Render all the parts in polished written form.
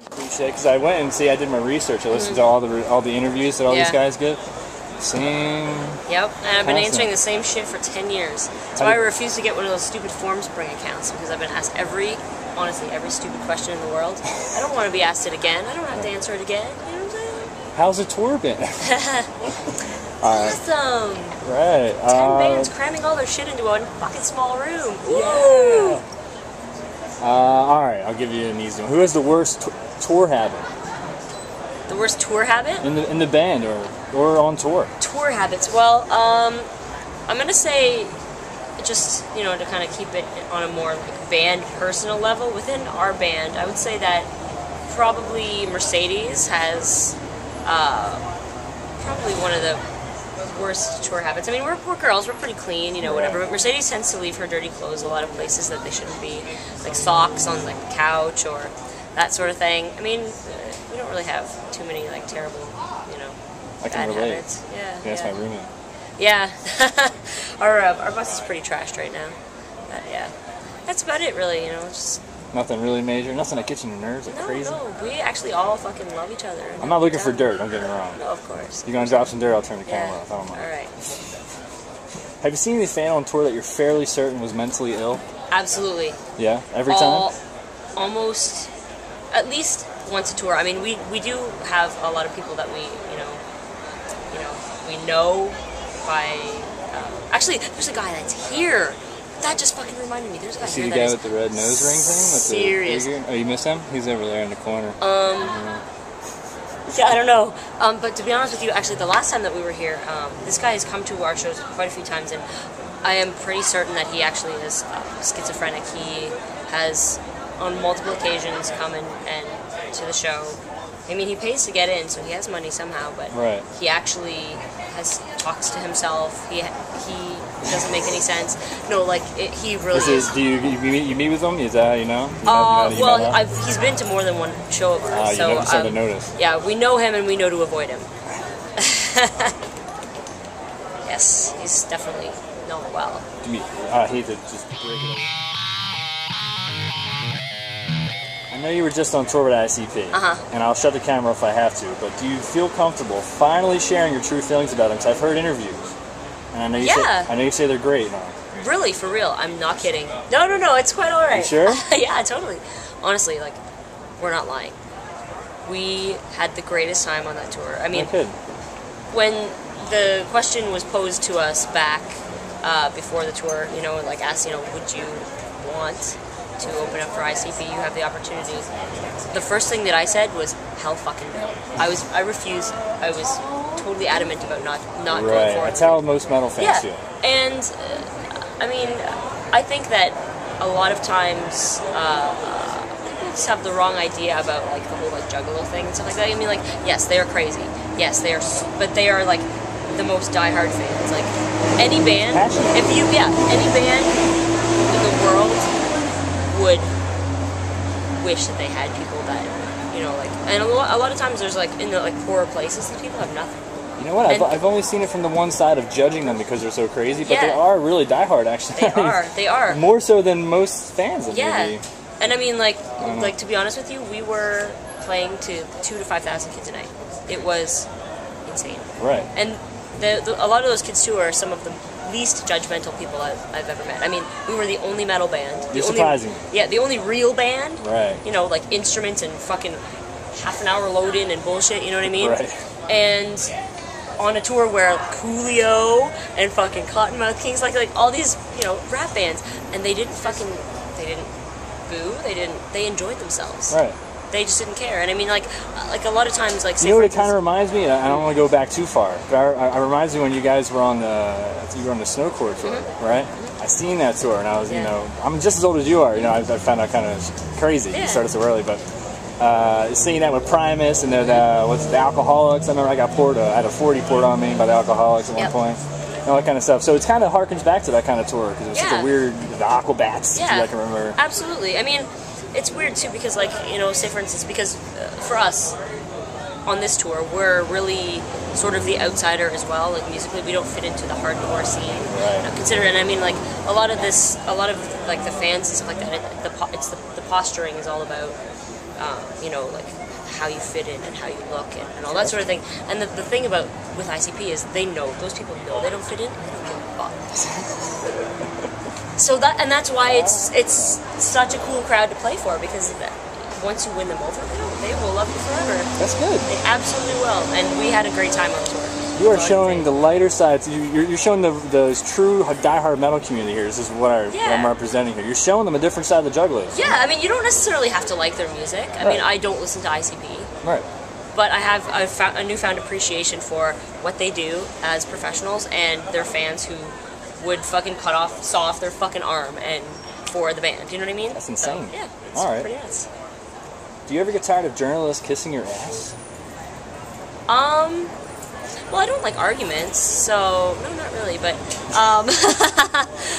Cliche, because I went and I did my research. I listened to all the interviews that all these guys get. Same. Yep, and I've been answering the same shit for 10 years. That's why I refuse to get one of those stupid Formspring accounts, because I've been asked honestly, every stupid question in the world. I don't want to be asked it again. I don't have to answer it again. You know what I'm saying? How's the tour been? Awesome. Right. 10 bands cramming all their shit into one fucking small room. Woo! Yeah. Alright, I'll give you an easy one. Who has the worst tour habit? The worst tour habit? In the band or on tour? Tour habits. Well, I'm gonna say, just to kind of keep it on a more like band personal level. Within our band, I would say that probably Mercedes has probably one of the worst tour habits. I mean, we're girls, we're pretty clean, whatever, but Mercedes tends to leave her dirty clothes a lot of places that they shouldn't be, like socks on like the couch or that sort of thing. I mean, we don't really have too many like terrible, bad habits. Yeah, that's my roommate. Yeah, our bus is pretty trashed right now. But yeah, that's about it really. Just nothing really major, nothing that gets you your nerves like crazy. No, we actually all fucking love each other. I'm not looking for dirt. Don't get me wrong. No, of course. You're gonna drop some dirt, I'll turn the camera off. I don't mind. All right. Have you seen any fan on tour that you're fairly certain was mentally ill? Absolutely. Yeah, every time. Almost, at least once a tour. I mean, we do have a lot of people that we know by. Actually, there's a guy that's here. That just fucking reminded me. There's a guy See here the guy with the red nose ring thing? Serious. Oh, you miss him? He's over there in the corner. Yeah, I don't know. But to be honest with you, actually, the last time that we were here, this guy has come to our shows quite a few times, and I am pretty certain that he actually is schizophrenic. He has, on multiple occasions, come and to the show. I mean, he pays to get in, so he has money somehow, but he actually talks to himself. He doesn't make any sense. No, like, he really is. Do you meet with him? Is that how you know? He's been to more than one show of ours. So you started to notice. Yeah, we know him and we know to avoid him. Yes, he's definitely not well. I hate to just break it up. I know you were just on tour with ICP, and I'll shut the camera if I have to, but do you feel comfortable finally sharing your true feelings about them? Because I've heard interviews, and I know you say they're great. No. Really, for real, I'm not kidding. No, it's quite alright. You sure? Yeah, totally. Honestly, like, we're not lying. We had the greatest time on that tour. I mean, when the question was posed to us back before the tour, like asked, would you want to open up for ICP, you have the opportunity. The first thing that I said was, hell fucking no. I refused. I was totally adamant about not going for it. That's how most metal fans feel. And, I mean, I think that a lot of times people just have the wrong idea about, like, the whole, like, Juggalo thing and stuff like that. I mean, like, yes, they are crazy. Yes, they are, but they are, like, the most diehard fans. Like, any band, any band in the world would wish that they had people that, and a lot of times there's like in the poorer places, these people have nothing. You know what? I've only seen it from the one side of judging them because they're so crazy, but they are really diehard actually. They are. More so than most fans. Yeah. And I mean, like to be honest with you, we were playing to 2,000 to 5,000 kids a night. It was insane. Right. And a lot of those kids too are some of the least judgmental people I've ever met. I mean, we were the only metal band. You're surprising. Yeah, the only real band. Right. Like instruments and fucking half an hour load in and bullshit, you know what I mean? Right. And on a tour where Coolio and fucking Cottonmouth Kings, like all these, rap bands, and they didn't boo, they enjoyed themselves. Right. They just didn't care. And I mean, like a lot of times, like, say, you know what it kind of reminds me? I don't want to go back too far, but it reminds me when you guys were on the Snow Court tour, right? I seen that tour, and I was, I'm just as old as you are. I found out kind of crazy. You started so early, but seeing that with Primus and the Alcoholics. I remember I had a 40 poured on me by the Alcoholics at one point. All that kind of stuff. So it kind of harkens back to that kind of tour because it was such a weird, the Aquabats. Yeah, I can remember. Absolutely. I mean, it's weird too because, like, say for instance, because for us on this tour, we're really sort of the outsider as well. Like musically, we don't fit into the hardcore scene. Right. Considering, I mean, like a lot of like the fans and stuff like that. The posturing is all about you know, like how you fit in and how you look and all that sort of thing. And the thing about with ICP is they know, those people know they don't fit in, and they don't give a fuck. So that's why it's such a cool crowd to play for, because once you win them over, they will love you forever. That's good. They absolutely will, and we had a great time on tour. You are showing the lighter sides. You're showing the true diehard metal community here. This is what I'm representing here. You're showing them a different side of the Juggalos. Yeah, I mean, you don't necessarily have to like their music. I mean, I don't listen to ICP. Right. But I've found a newfound appreciation for what they do as professionals and their fans who would fucking saw off their fucking arm and for the band. You know what I mean? That's insane. So, yeah, it's all right. Pretty nuts. Do you ever get tired of journalists kissing your ass? Well, I don't like arguments, so no, not really. But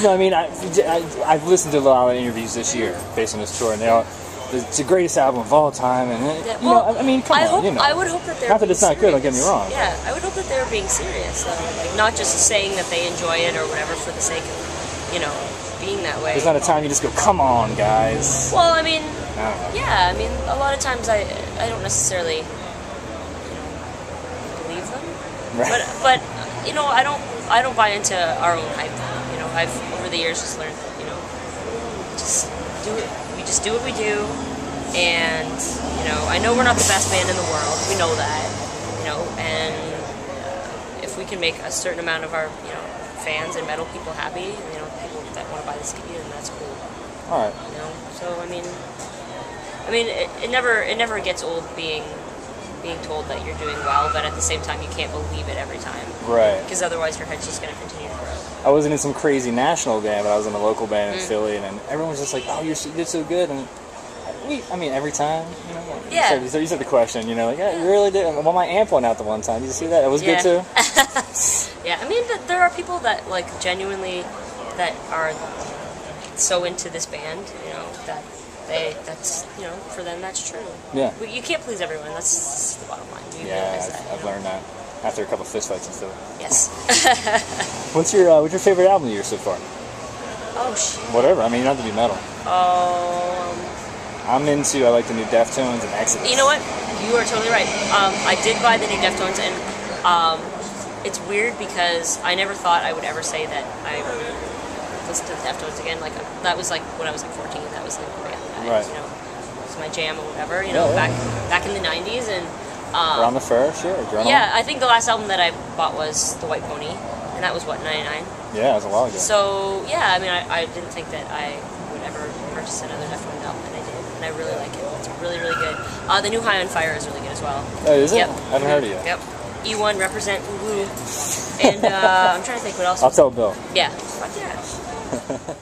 no, I mean, I've listened to a lot of interviews this year based on this tour, and it's the greatest album of all time, and you know, I mean, come on, you know. I would hope that they're not that it's not good. Don't get me wrong. Yeah, I would hope that they were being serious, like not just saying that they enjoy it or whatever for the sake of, you know, being that way. There's not a time you just go, come on, guys. Well, I mean, I don't know. yeah, I mean, a lot of times I don't necessarily, you know, believe them, right. but you know, I don't buy into our own hype. You know, I've over the years just learned that, you know, just do it. We just do what we do, and you know, I know we're not the best band in the world. We know that, you know, and if we can make a certain amount of our, you know, fans and metal people happy, you know, people that want to buy this kitty, then that's cool. All right. You know, so I mean, it never gets old being told that you're doing well, but at the same time, you can't believe it every time. Right. Because otherwise, your head's just going to continue to grow. I wasn't in some crazy national band, but I was in a local band in Philly, and everyone was just like, "Oh, you did so good," and I mean, every time, you know. Yeah. You said the question, you know, like, yeah, you really did. Well, my amp went out the one time. Did you see that? It was good too. Yeah, I mean, there are people that like genuinely that are so into this band, you know, that's you know, for them that's true. Yeah. You can't please everyone. That's the bottom line. You Yeah, realize that, I've learned that after a couple of fistfights and stuff. Yes. What's your favorite album of yours so far? Oh shit. Whatever. I mean, you don't have to be metal. I like the new Deftones and Exodus. You know what? You are totally right. I did buy the new Deftones, and it's weird because I never thought I would ever say that I would listen to the Deftones again. Like that was like when I was like 14. That was like the band that you know, was my jam or whatever. You know, back in the 90s, and Around the Fur, sure. Yeah, I think the last album that I bought was The White Pony, and that was what, 99. Yeah, it was a while ago. So yeah, I mean, I didn't think that I would ever purchase another Deftones album, and I did, and I really like it. It's really, really good. The new High on Fire is really good as well. Oh, is it? Yep. I haven't heard it yet. Yep. E1 represent woo. And I'm trying to think what else. I'll tell Bill. Yeah. Fuck yeah.